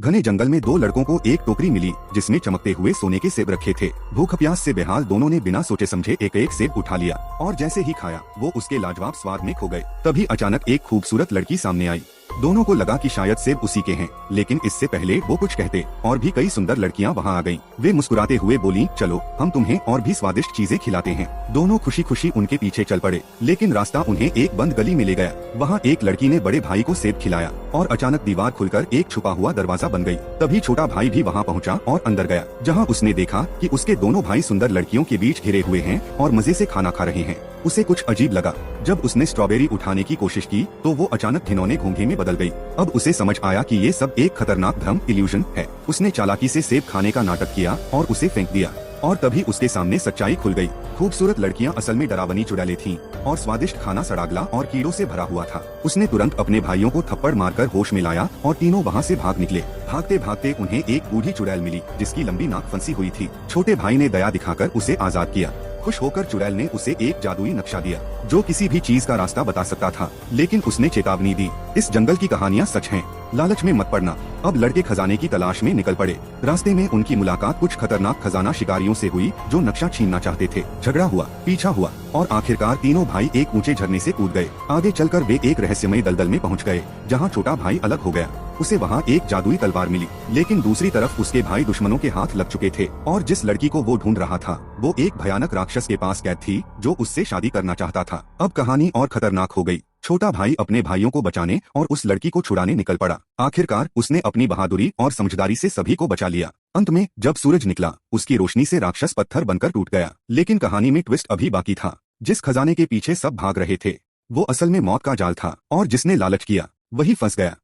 घने जंगल में दो लड़कों को एक टोकरी मिली जिसमें चमकते हुए सोने के सेब रखे थे। भूख प्यास से बेहाल दोनों ने बिना सोचे समझे एक एक सेब उठा लिया और जैसे ही खाया वो उसके लाजवाब स्वाद में खो गए। तभी अचानक एक खूबसूरत लड़की सामने आई। दोनों को लगा कि शायद सेब उसी के हैं, लेकिन इससे पहले वो कुछ कहते और भी कई सुंदर लड़कियां वहां आ गईं। वे मुस्कुराते हुए बोली, चलो हम तुम्हें और भी स्वादिष्ट चीजें खिलाते हैं। दोनों खुशी खुशी उनके पीछे चल पड़े, लेकिन रास्ता उन्हें एक बंद गली में ले गया। वहाँ एक लड़की ने बड़े भाई को सेब खिलाया और अचानक दीवार खुलकर एक छुपा हुआ दरवाजा बन गई। तभी छोटा भाई भी वहाँ पहुँचा और अंदर गया, जहाँ उसने देखा कि उसके दोनों भाई सुंदर लड़कियों के बीच घिरे हुए हैं और मजे से खाना खा रहे हैं। उसे कुछ अजीब लगा। जब उसने स्ट्रॉबेरी उठाने की कोशिश की तो वो अचानक घिनौने घोंघे में बदल गई। अब उसे समझ आया कि ये सब एक खतरनाक भ्रम इल्यूजन है। उसने चालाकी से सेब खाने का नाटक किया और उसे फेंक दिया और तभी उसके सामने सच्चाई खुल गई। खूबसूरत लड़कियां असल में डरावनी चुड़ैलें थीं और स्वादिष्ट खाना सड़ागला और कीड़ों से भरा हुआ था। उसने तुरंत अपने भाइयों को थप्पड़ मारकर होश में लाया और तीनों वहां से भाग निकले। भागते भागते उन्हें एक बूढ़ी चुड़ैल मिली जिसकी लंबी नाक फंसी हुई थी। छोटे भाई ने दया दिखाकर उसे आजाद किया। खुश होकर चुड़ैल ने उसे एक जादुई नक्शा दिया जो किसी भी चीज का रास्ता बता सकता था, लेकिन उसने चेतावनी दी, इस जंगल की कहानियाँ सच हैं, लालच में मत पड़ना। अब लड़के खजाने की तलाश में निकल पड़े। रास्ते में उनकी मुलाकात कुछ खतरनाक खजाना शिकारियों से हुई जो नक्शा छीनना चाहते थे। झगड़ा हुआ, पीछा हुआ और आखिरकार तीनों भाई एक ऊंचे झरने से कूद गए। आगे चलकर वे एक रहस्यमय दलदल में पहुंच गए जहां छोटा भाई अलग हो गया। उसे वहां एक जादुई तलवार मिली, लेकिन दूसरी तरफ उसके भाई दुश्मनों के हाथ लग चुके थे और जिस लड़की को वो ढूंढ रहा था वो एक भयानक राक्षस के पास कैद थी जो उससे शादी करना चाहता था। अब कहानी और खतरनाक हो गई। छोटा भाई अपने भाइयों को बचाने और उस लड़की को छुड़ाने निकल पड़ा। आखिरकार उसने अपनी बहादुरी और समझदारी से सभी को बचा लिया। अंत में जब सूरज निकला उसकी रोशनी से राक्षस पत्थर बनकर टूट गया। लेकिन कहानी में ट्विस्ट अभी बाकी था। जिस खजाने के पीछे सब भाग रहे थे वो असल में मौत का जाल था और जिसने लालच किया वही फंस गया।